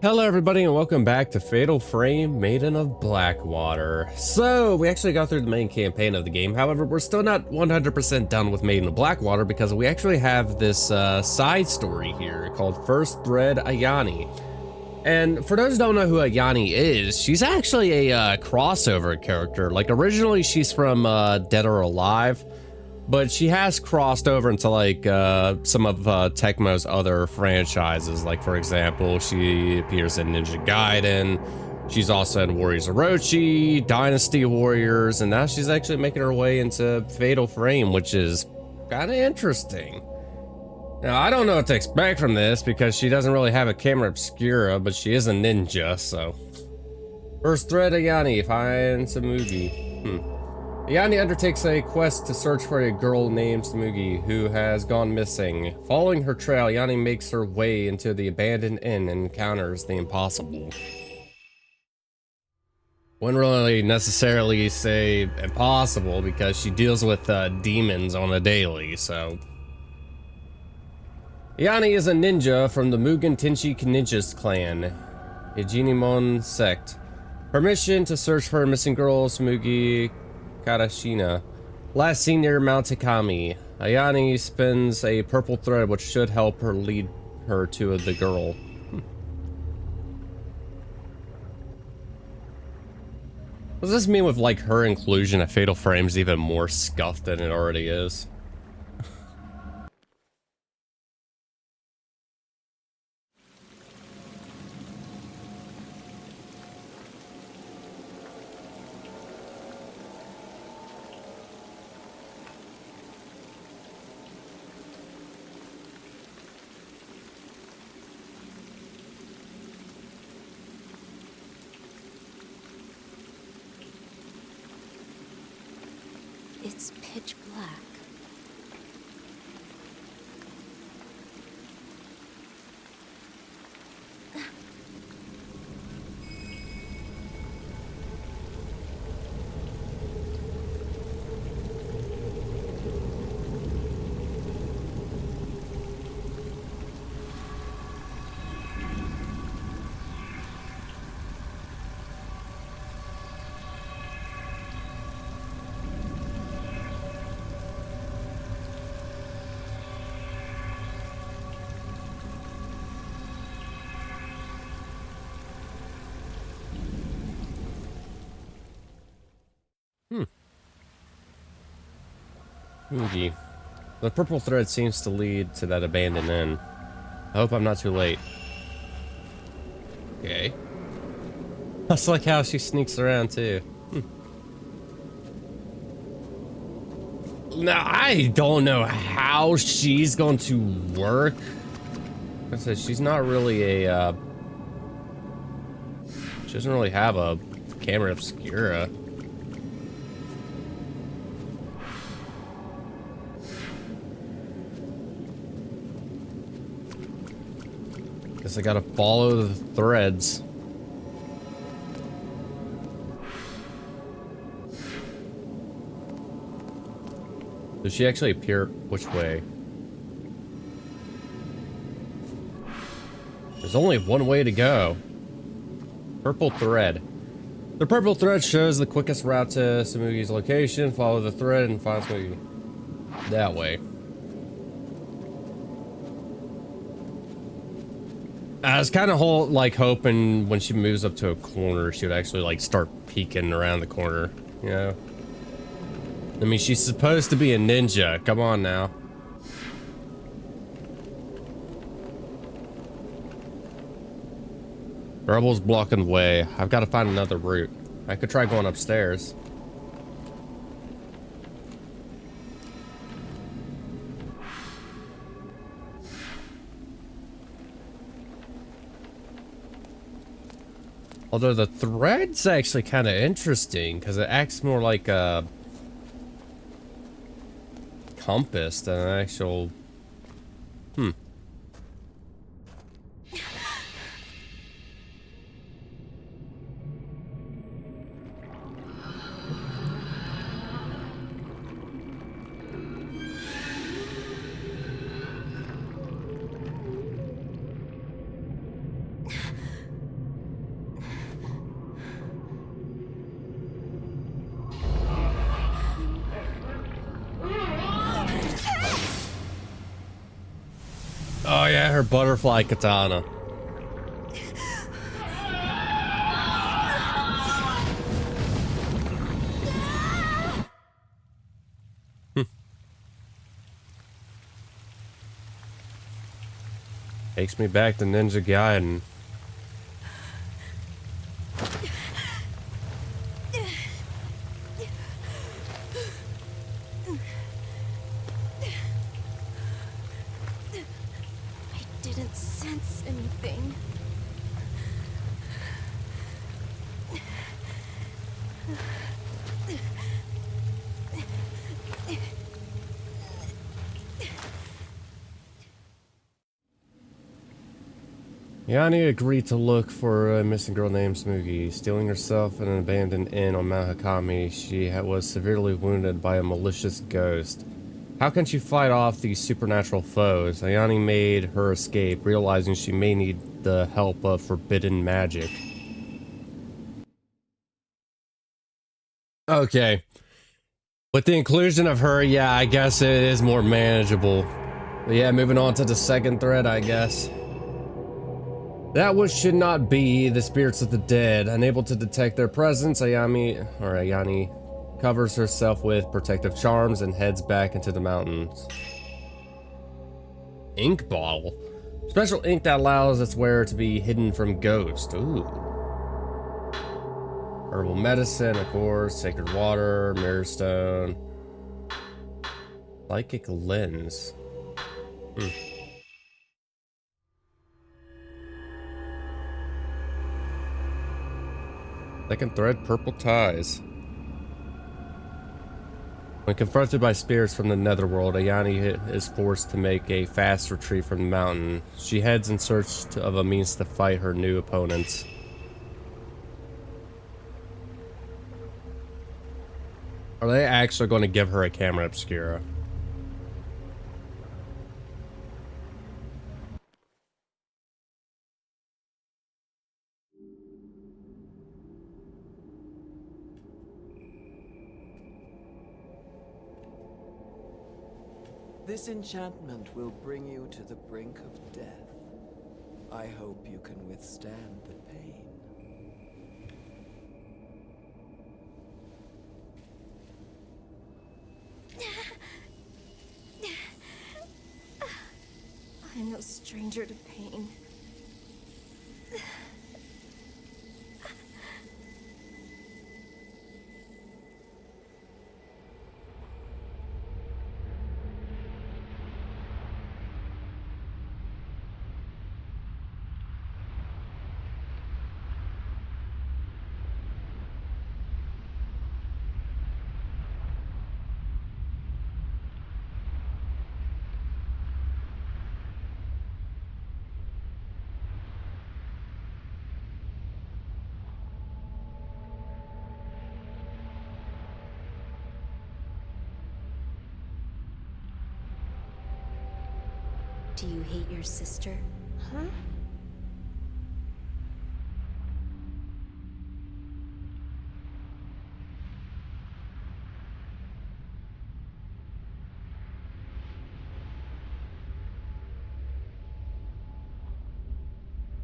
Hello everybody and welcome back to Fatal Frame Maiden of Blackwater. So, we actually got through the main campaign of the game. However, we're still not 100% done with Maiden of Blackwater because we actually have this side story here called First Thread Ayane. And for those who don't know who Ayane is, she's actually a crossover character. Like, originally she's from Dead or Alive, but she has crossed over into like some of Tecmo's other franchises. Like, for example, she appears in Ninja Gaiden. She's also in Warriors Orochi, Dynasty Warriors, and now she's actually making her way into Fatal Frame, which is kind of interesting. Now, I don't know what to expect from this because she doesn't really have a camera obscura, but she is a ninja, so. First Thread Ayane finds Tsumugi. Ayane undertakes a quest to search for a girl named Tsumugi who has gone missing. Following her trail, Ayane makes her way into the abandoned inn and encounters the impossible. Wouldn't really necessarily say impossible because she deals with demons on a daily, so. Ayane is a ninja from the Mugen Tenchi Ninjas clan, a Jinimon sect. Her mission to search for a missing girl, Tsumugi Karashina. Last seen near Mount Takami. Ayane spins a purple thread which should help her lead her to the girl. What does this mean with like her inclusion of Fatal Frame's even more scuffed than it already is? It's pitch black. Tsumugi. The purple thread seems to lead to that abandoned inn. I hope I'm not too late. Okay. That's like how she sneaks around too. Now, I don't know how she's going to work. Like I said, she's not really a, she doesn't really have a camera obscura. Guess I gotta follow the threads. Does she actually appear which way? There's only one way to go. Purple thread. The purple thread shows the quickest route to Tsumugi's location. Follow the thread and find Tsumugi. That way. I was kind of hoping when she moves up to a corner, she would actually like start peeking around the corner, you know? I mean, she's supposed to be a ninja. Come on now. Rebel's blocking the way. I've got to find another route. I could try going upstairs. Although the thread's actually kind of interesting because it acts more like a compass than an actual. Oh yeah, her butterfly katana. Takes me back to Ninja Gaiden. I didn't sense anything. Ayane agreed to look for a missing girl named Smoogie. Stealing herself in an abandoned inn on Mount Hakami, she was severely wounded by a malicious ghost. How can she fight off these supernatural foes? Ayane made her escape, realizing she may need the help of forbidden magic. Okay. With the inclusion of her, yeah, I guess it is more manageable. But yeah, moving on to the second thread, I guess. That which should not be, the spirits of the dead. Unable to detect their presence, Ayane covers herself with protective charms and heads back into the mountains. Ink bottle. Special ink that allows its wearer to be hidden from ghosts. Ooh. Herbal medicine, of course. Sacred water, mirror stone. Psychic lens. Second thread, purple ties. When confronted by spirits from the netherworld, Ayane is forced to make a fast retreat from the mountain. She heads in search of a means to fight her new opponents. Are they actually going to give her a camera obscura? This enchantment will bring you to the brink of death. I hope you can withstand the pain. I'm no stranger to pain. Do you hate your sister? Huh?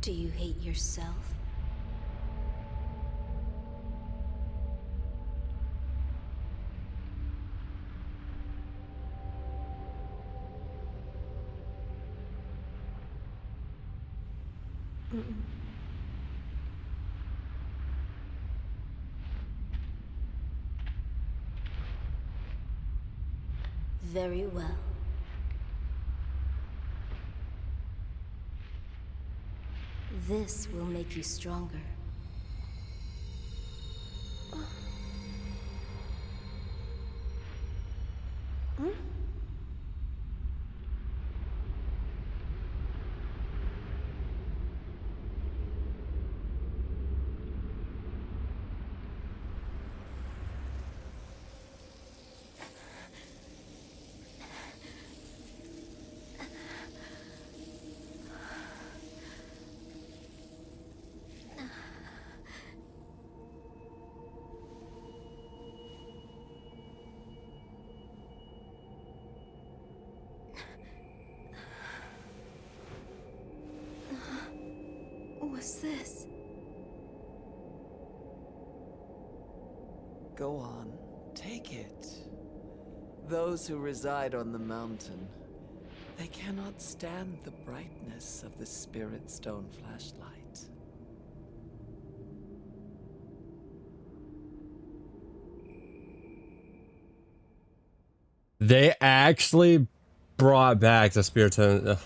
Do you hate yourself? Very well. This will make you stronger. was this? Go on, take it. Those who reside on the mountain, they cannot stand the brightness of the spirit stone flashlight. They actually brought back the spirit stone.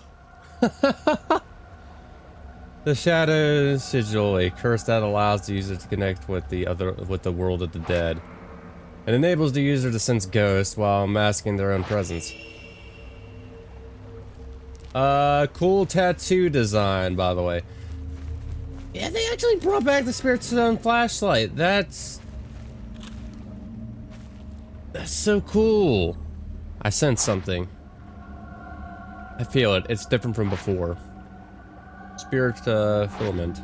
The shadow sigil, a curse that allows the user to connect with the world of the dead. It enables the user to sense ghosts while masking their own presence. Cool tattoo design, by the way. Yeah, they actually brought back the spirit stone flashlight. That's so cool. I sense something. I feel it. It's different from before. Spirit filament.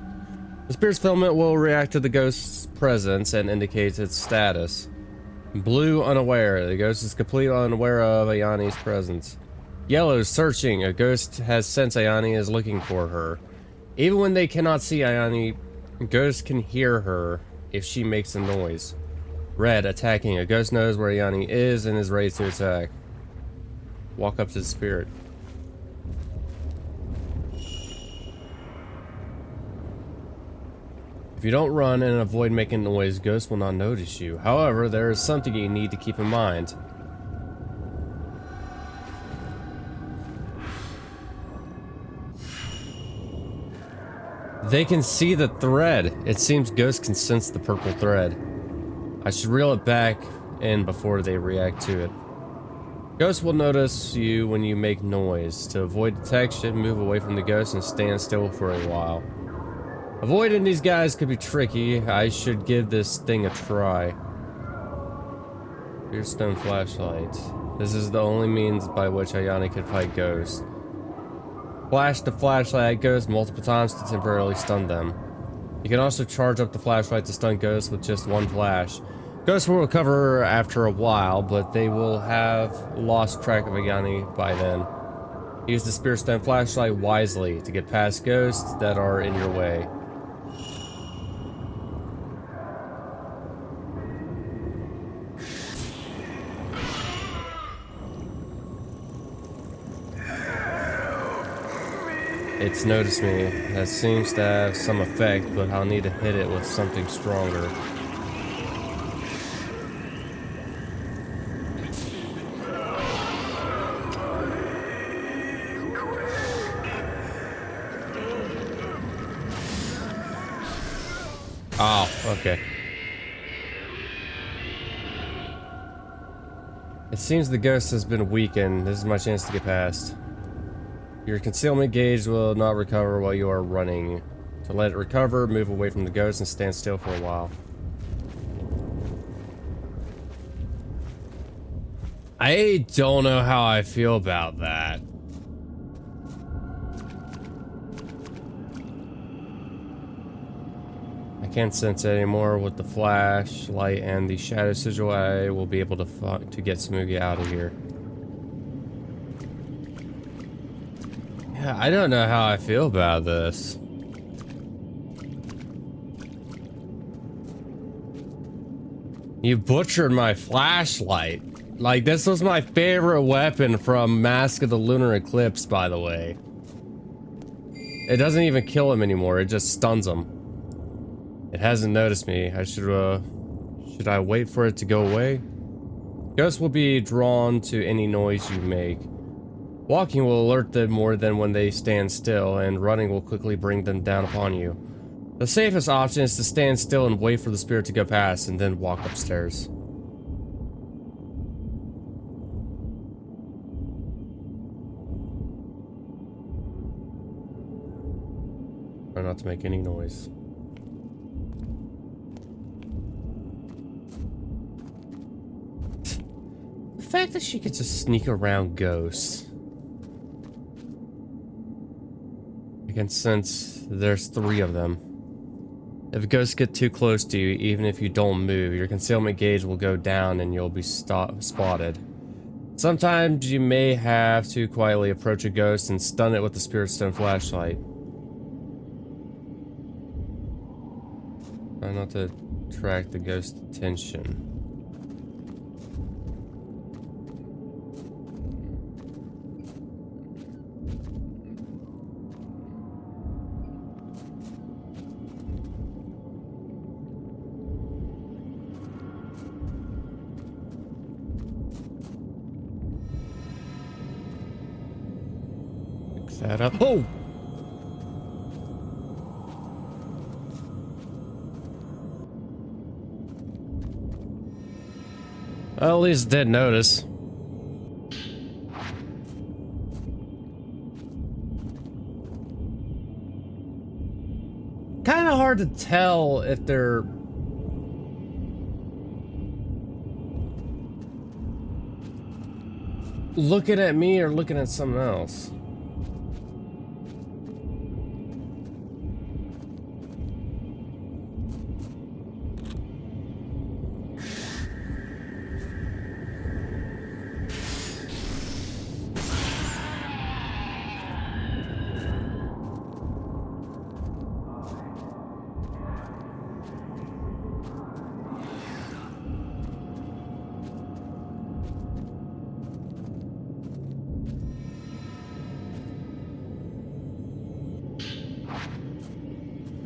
The spirit's filament will react to the ghost's presence and indicates its status. Blue, unaware. The ghost is completely unaware of Ayane's presence. Yellow, searching. A ghost has sensed Ayane is looking for her. Even when they cannot see Ayane, ghosts can hear her if she makes a noise. Red, attacking. A ghost knows where Ayane is and is ready to attack. Walk up to the spirit. If you don't run and avoid making noise, ghosts will not notice you. However, there is something you need to keep in mind. They can see the thread. It seems ghosts can sense the purple thread. I should reel it back in before they react to it. Ghosts will notice you when you make noise. To avoid detection, move away from the ghost and stand still for a while. Avoiding these guys could be tricky. I should give this thing a try. Your stone flashlight. This is the only means by which Ayane can fight ghosts. Flash the flashlight at ghosts multiple times to temporarily stun them. You can also charge up the flashlight to stun ghosts with just one flash. Ghosts will recover after a while, but they will have lost track of Ayane by then. Use the spirit stone flashlight wisely to get past ghosts that are in your way. It's noticed me. That seems to have some effect, but I'll need to hit it with something stronger. Oh, okay. It seems the ghost has been weakened. This is my chance to get past. Your concealment gauge will not recover while you are running. To let it recover, move away from the ghost and stand still for a while. I don't know how I feel about that. I can't sense it anymore with the flashlight and the shadow sigil. I will be able to get Smoogie out of here. Yeah, I don't know how I feel about this. You butchered my flashlight. Like, this was my favorite weapon from Mask of the Lunar Eclipse, by the way. It doesn't even kill him anymore, it just stuns him. It hasn't noticed me. Should I wait for it to go away? Ghosts will be drawn to any noise you make. Walking will alert them more than when they stand still, and running will quickly bring them down upon you. The safest option is to stand still and wait for the spirit to go past, and then walk upstairs. Try not to make any noise. The fact that she could just sneak around ghosts. I can sense there's 3 of them. If ghosts get too close to you, even if you don't move, your concealment gauge will go down and you'll be spotted. Sometimes you may have to quietly approach a ghost and stun it with the spirit stone flashlight. Try not to attract the ghost attention. Fix that up. Oh! Well, at least did notice. Kind of hard to tell if they're looking at me or looking at something else.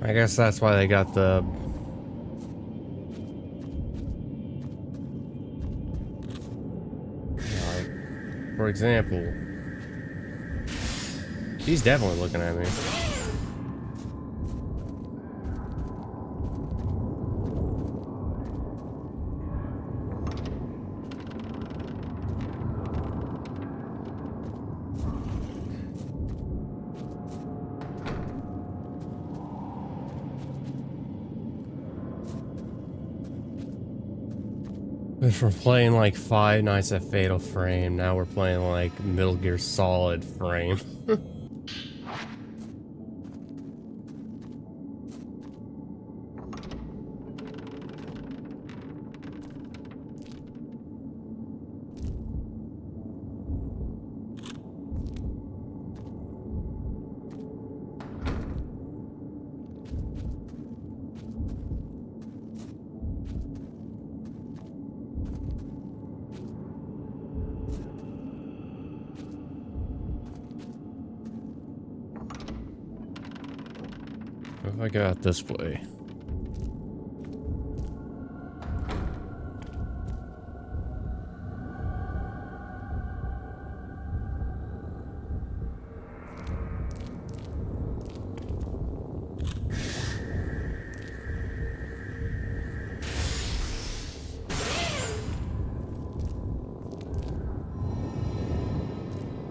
I guess that's why they got the like, for example, he's definitely looking at me. If we're playing like Five Nights at Fatal Frame, now we're playing like Metal Gear Solid Frame. What if I go out this way?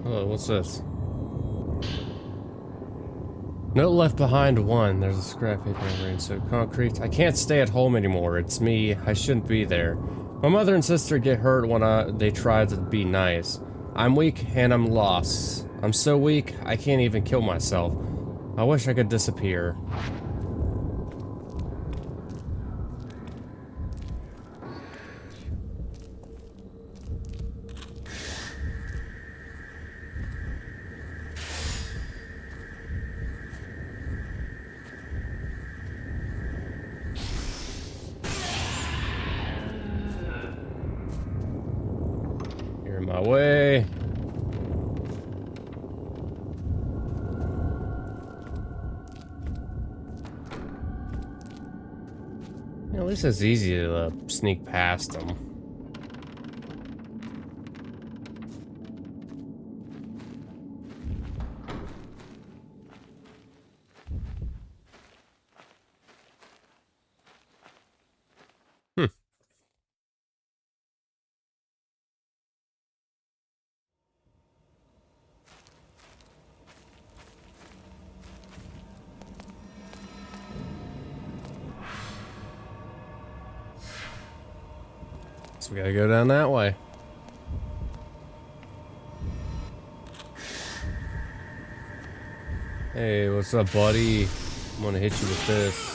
Oh, what's this? Note left behind one. There's a scrap paper and rain soaked concrete. I can't stay at home anymore. It's me. I shouldn't be there. My mother and sister get hurt when they try to be nice. I'm weak and I'm lost. I'm so weak I can't even kill myself. I wish I could disappear. You're in my way. Yeah, at least it's easy to sneak past them. So we gotta go down that way. Hey, what's up, buddy? I'm gonna hit you with this.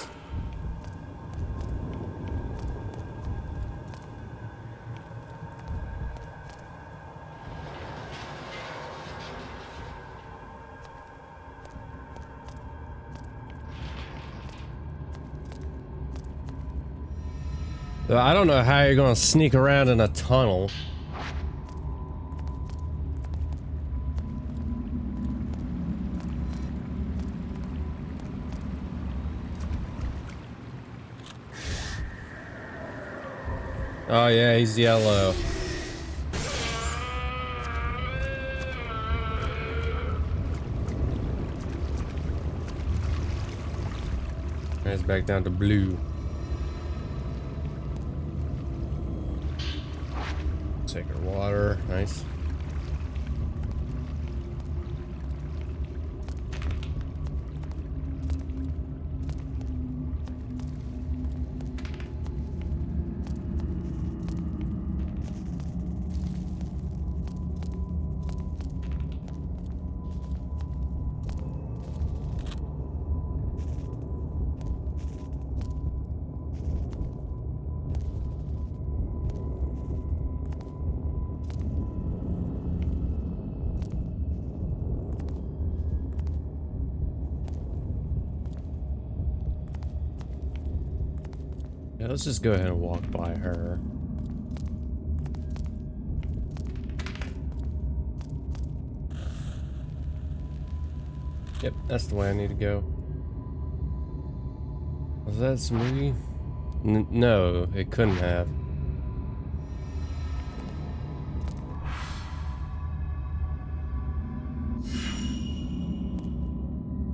I don't know how you're gonna sneak around in a tunnel. Oh yeah, he's yellow. He's back down to blue. Take her water, nice. Yeah, let's just go ahead and walk by her. Yep, that's the way I need to go. Was that smoothie? No, it couldn't have.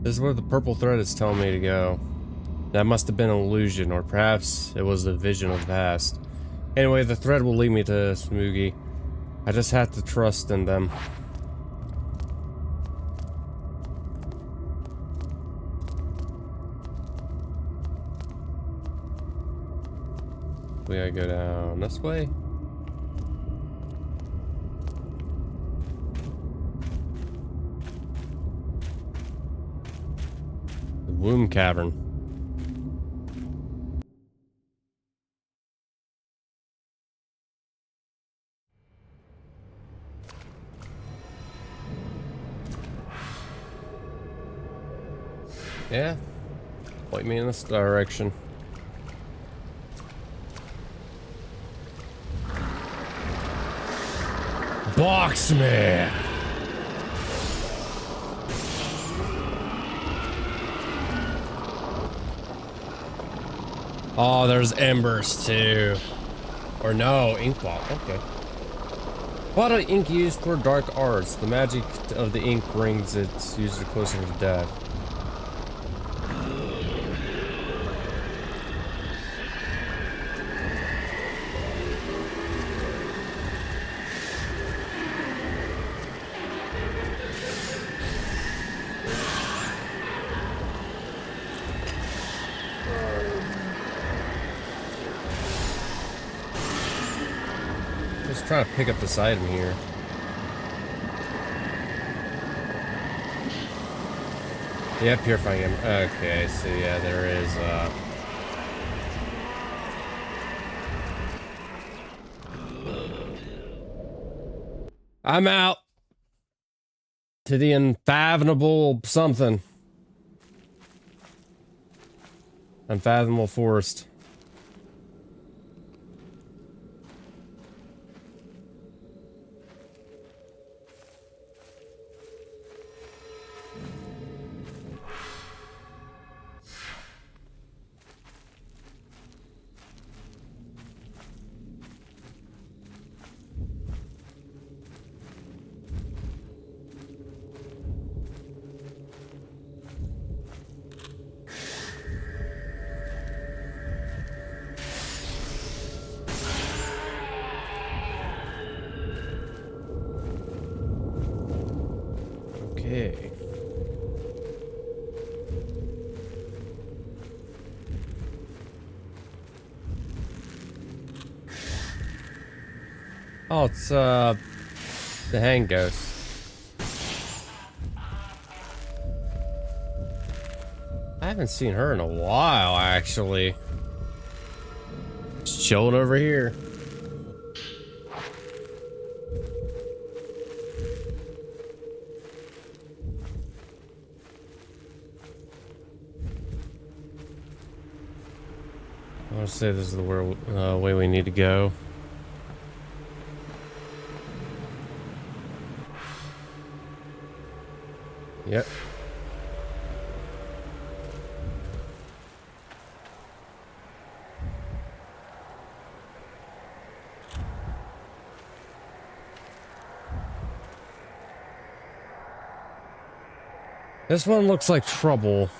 This is where the purple thread is telling me to go. That must have been an illusion, or perhaps it was a vision of the past. Anyway, the thread will lead me to Smoogie. I just have to trust in them. We gotta go down this way. The womb cavern. Yeah, point me in this direction. Box me! Oh, there's embers too. Or no, inkwell. Okay. What do ink used for dark arts? The magic of the ink brings its user closer to death. Just trying to pick up this item here. Yeah, purifying him. Okay, so yeah, there is I'm out to the unfathomable something. Unfathomable forest. Okay. Oh, it's the hang ghost. I haven't seen her in a while, actually. Just chilling over here. I want to say this is the way we need to go. Yep. This one looks like trouble.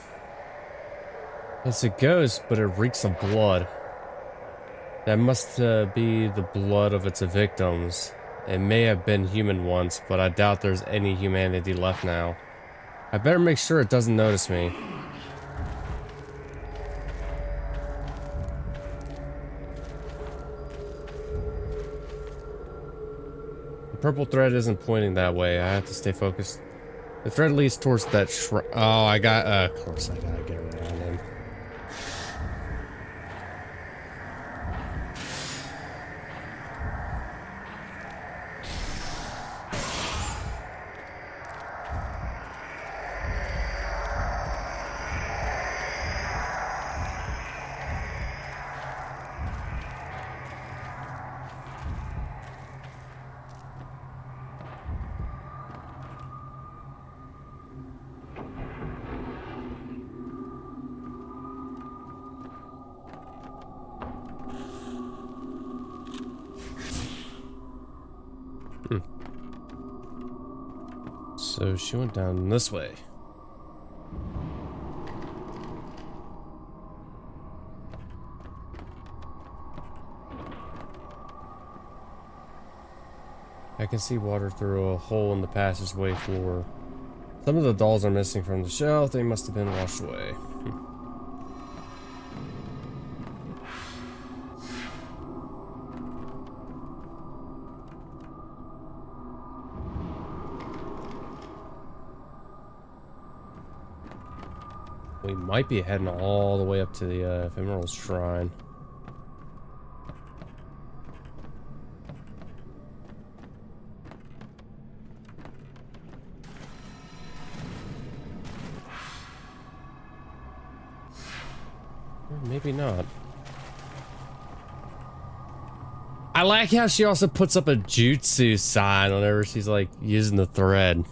It's a ghost, but it reeks of blood. That must be the blood of its victims. It may have been human once, but I doubt there's any humanity left now. I better make sure it doesn't notice me. The purple thread isn't pointing that way. I have to stay focused. The thread leads towards that shrine. Oh, of course I gotta get around him. So she went down this way. I can see water through a hole in the passageway floor. Some of the dolls are missing from the shelf. They must have been washed away. We might be heading all the way up to the Ephemeral Shrine. Or maybe not. I like how she also puts up a jutsu sign whenever she's like using the thread.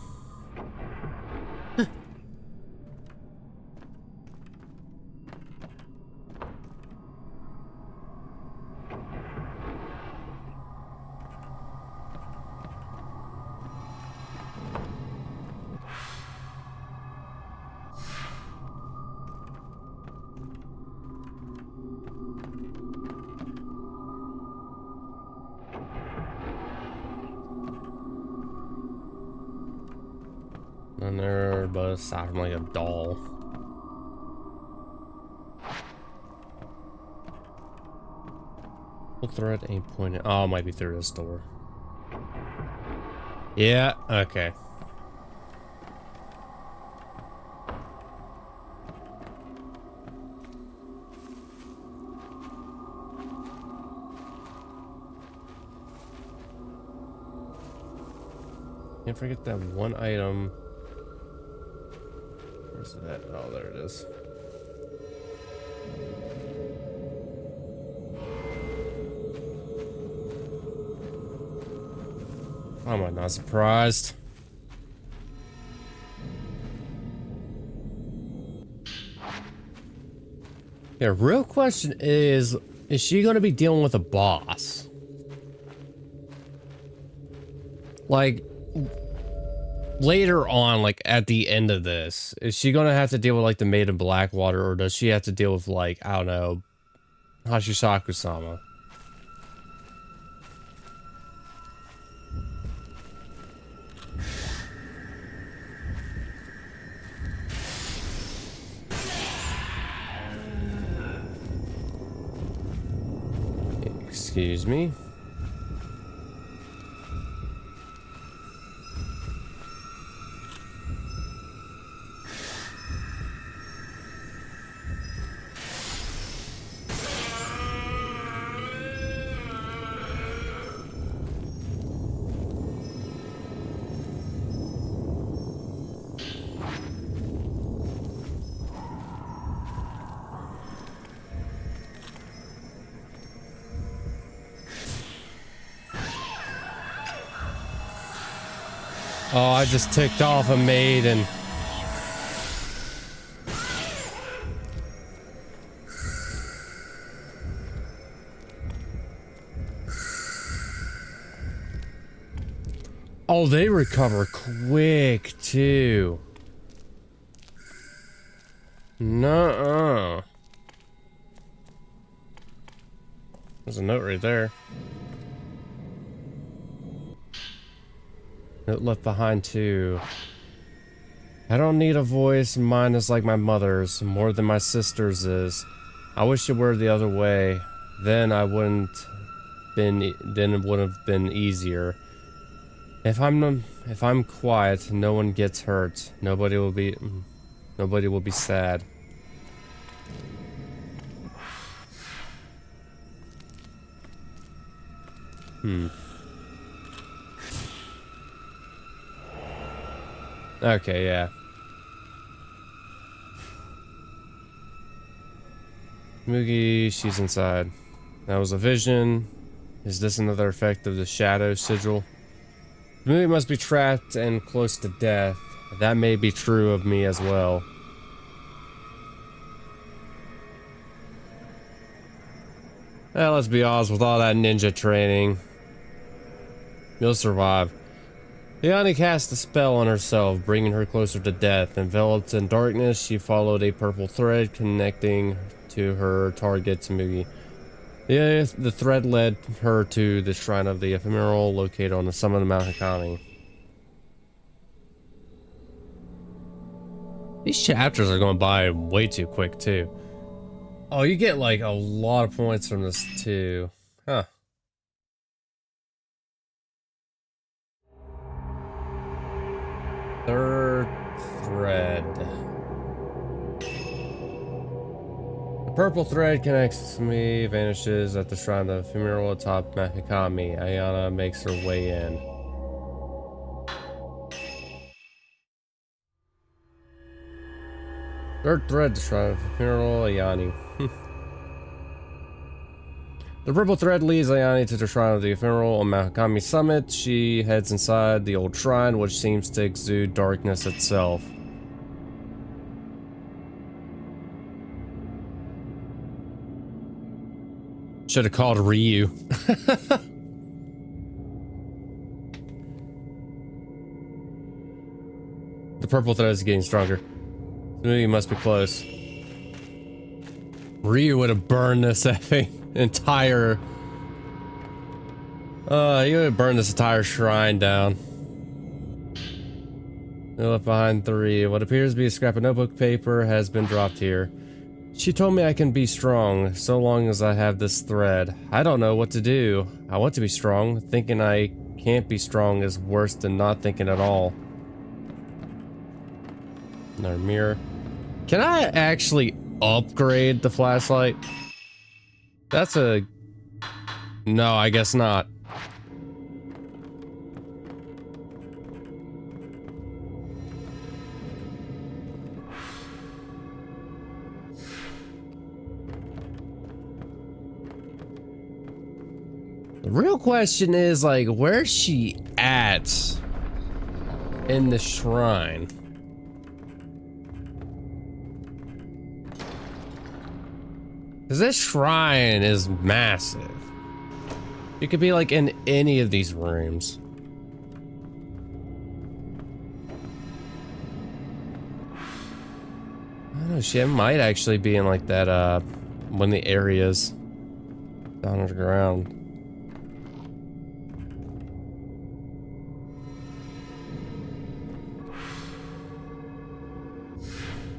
And there, but aside from like a doll. Full thread ain't pointing. Oh, it might be through this door. Yeah, okay. Can't forget that one item. Where's that? Oh, there it is. Am I not surprised? Yeah, real question is she going to be dealing with a boss? Like, later on, like at the end of this, is she gonna have to deal with like the Maiden of Blackwater, or does she have to deal with like, I don't know, Hashisaku-sama? Excuse me. Oh, I just ticked off a maiden. Oh, they recover quick too. Nuh-uh. There's a note right there. Note left behind too. I don't need a voice. Mine is like my mother's, more than my sister's is. I wish it were the other way. Then it would have been easier. If I'm quiet, no one gets hurt. Nobody will be sad. Okay, yeah. Moogie, she's inside. That was a vision. Is this another effect of the shadow sigil? Moogie must be trapped and close to death. That may be true of me as well. Well, let's be honest, with all that ninja training, you'll survive. Ayane cast a spell on herself, bringing her closer to death. Enveloped in darkness, she followed a purple thread connecting to her target, Moogie. The thread led her to the shrine of the ephemeral located on the summit of Mount Hakami. These chapters are going by way too quick, too. Oh, you get like a lot of points from this, too. Huh. Third thread. The purple thread connects me, vanishes at the shrine of the ephemeral atop Mount Hakami. Ayane makes her way in. Third thread, the shrine of the ephemeral, Ayane. The purple thread leads Ayane to the shrine of the ephemeral on Mount Hakami summit. She heads inside the old shrine, which seems to exude darkness itself. Should have called Ryu. The purple thread is getting stronger. You must be close. Ryu would have burned this entire... he would have burned this entire shrine down. They left behind 3. What appears to be a scrap of notebook paper has been dropped here. She told me I can be strong, so long as I have this thread. I don't know what to do. I want to be strong. Thinking I can't be strong is worse than not thinking at all. Another mirror. Can I actually upgrade the flashlight? That's a... No, I guess not. The real question is, like, where's she at in the shrine? Because this shrine is massive. It could be like in any of these rooms. I don't know, she might actually be in like that, one of the areas down underground.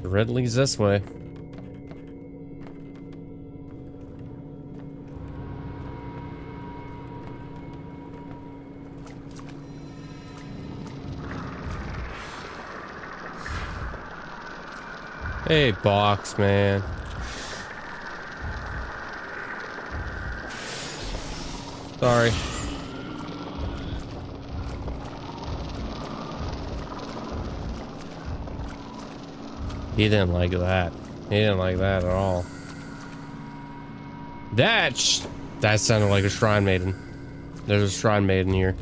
The red leads this way. Hey, box, man. Sorry. He didn't like that. He didn't like that at all. That sounded like a shrine maiden. There's a shrine maiden here.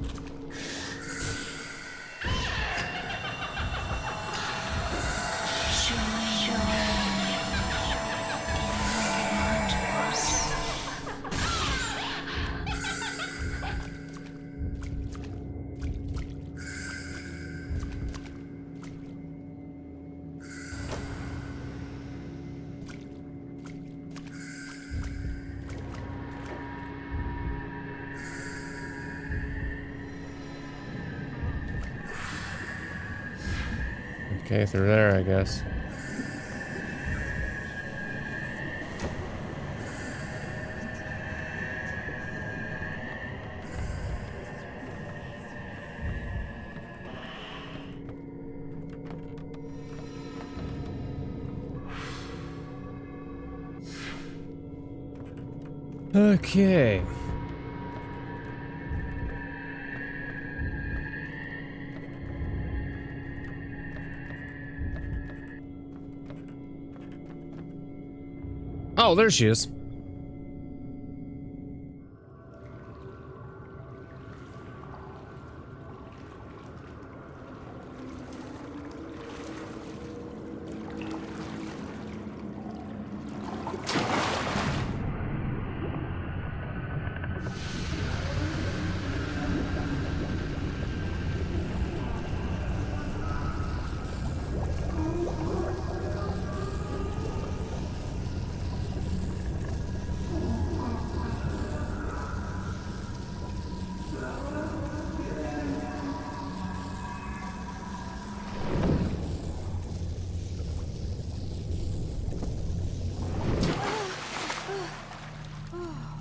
Okay, through there, I guess. Okay. Oh, there she is.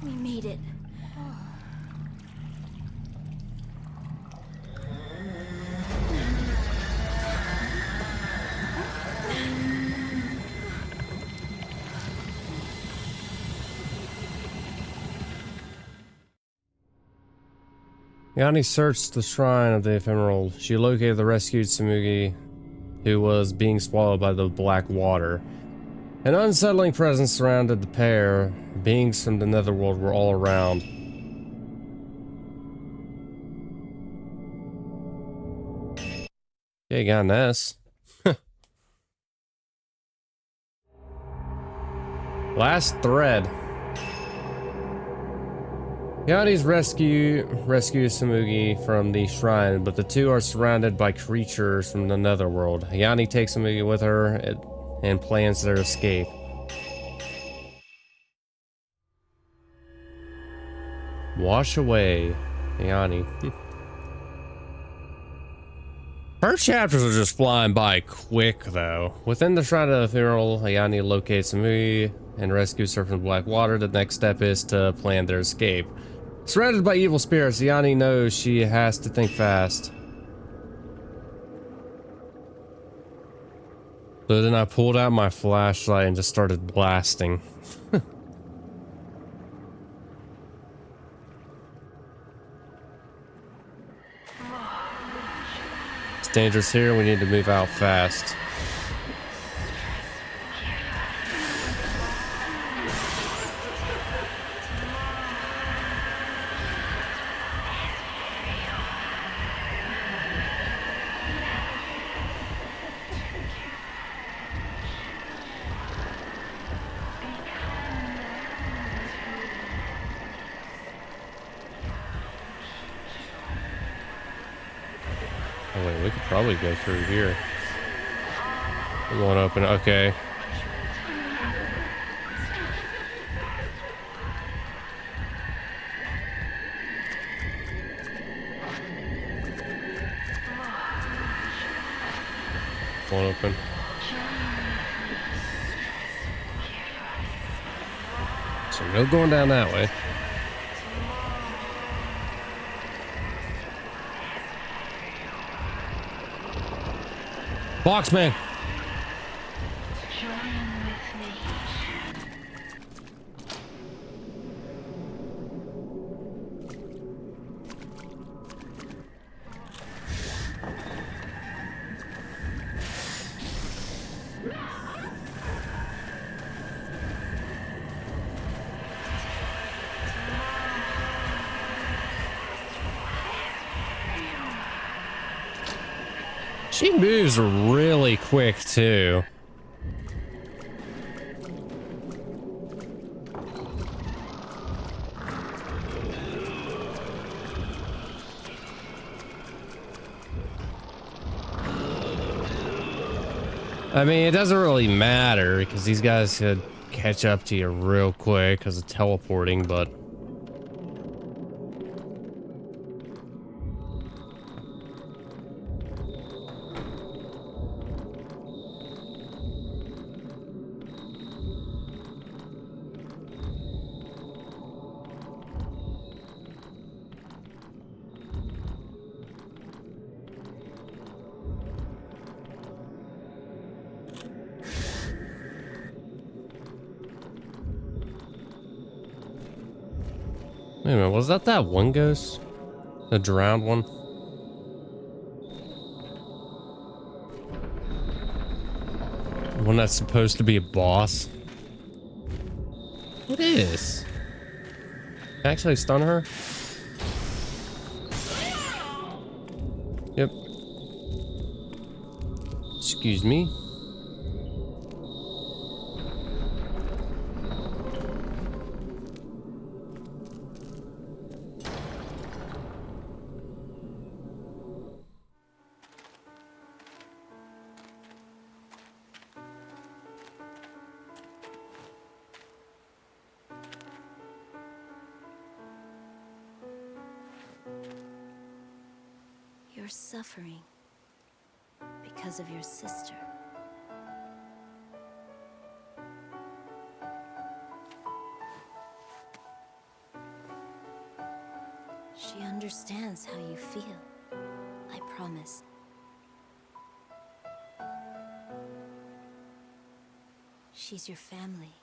We made it. Ayane searched the shrine of the ephemeral. She located the rescued Tsumugi, who was being swallowed by the black water. An unsettling presence surrounded the pair. Beings from the netherworld were all around. Yeah, you got an S. Last thread. Yane's rescues Tsumugi from the shrine, but the two are surrounded by creatures from the netherworld. Ayane takes Tsumugi with her and plans their escape. Wash away, Ayane. Her chapters are just flying by quick, though. Within the shrine of the ephemeral, Ayane locates Tsumugi and rescues her from Blackwater. The next step is to plan their escape. Surrounded by evil spirits, Ayane knows she has to think fast. So then I pulled out my flashlight and just started blasting. It's dangerous here, we need to move out fast. Oh wait, we could probably go through here. It won't open. Okay. Won't open. So no going down that way. Boxman! She moves really quick too. I mean, it doesn't really matter because these guys could catch up to you real quick because of teleporting, but Wait a minute, was that one ghost? The drowned one? The one that's supposed to be a boss? What is? Can I actually stun her? Yep. Excuse me. You're suffering because of your sister. She understands how you feel. I promise. She's your family.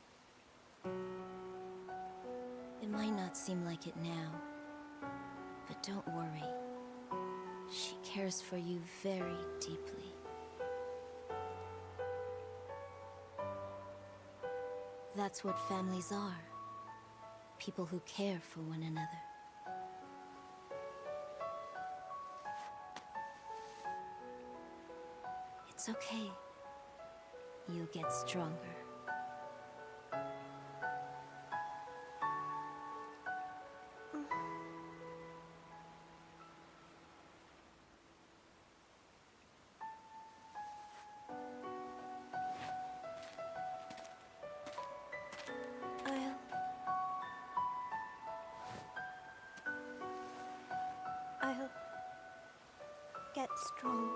It might not seem like it now, but don't worry. She cares for you very deeply. That's what families are. People who care for one another. It's okay. You'll get stronger. I'll get strong.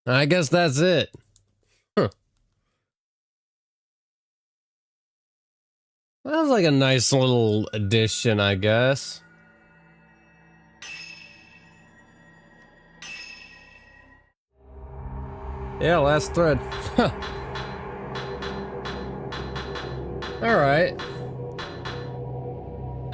I guess that's it. Huh. That was like a nice little addition, I guess. Yeah, last thread. Huh. Alright.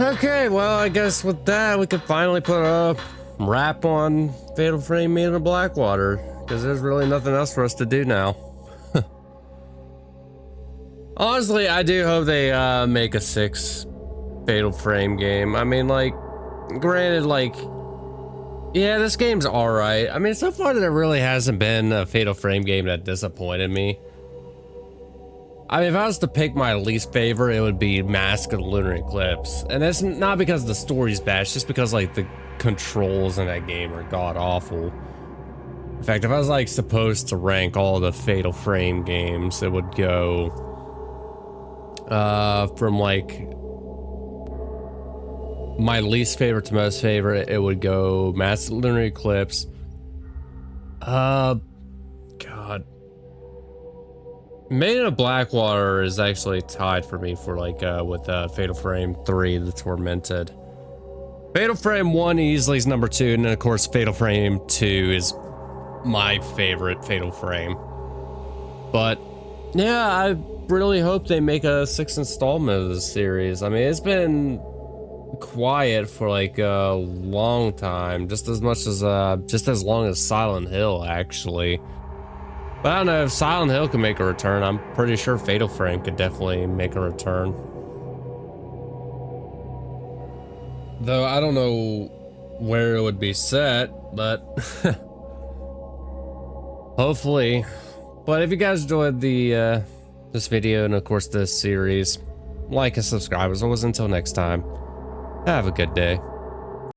Okay, well, I guess with that, we could finally put a wrap on Fatal Frame Maiden of Blackwater, because there's really nothing else for us to do now. Honestly, I do hope they make a 6th Fatal Frame game. I mean, like, granted, like, yeah, this game's alright. I mean, so far there really hasn't been a Fatal Frame game that disappointed me. I mean, if I was to pick my least favorite, it would be Mask of the Lunar Eclipse. And that's not because the story's bad, it's just because, like, the controls in that game are god-awful. In fact, if I was, like, supposed to rank all the Fatal Frame games, it would go, from, like, my least favorite to most favorite, it would go Mask of the Lunar Eclipse. God. Maiden of Blackwater is actually tied for me for like with Fatal Frame 3, The Tormented. Fatal Frame 1 easily is number 2, and then of course Fatal Frame 2 is my favorite Fatal Frame. But yeah, I really hope they make a 6th installment of this series. I mean, it's been quiet for like a long time, just as long as Silent Hill actually. But I don't know if Silent Hill can make a return. I'm pretty sure Fatal Frame could definitely make a return. Though I don't know where it would be set, but hopefully. But if you guys enjoyed the this video and of course this series, like and subscribe. As always, until next time, have a good day.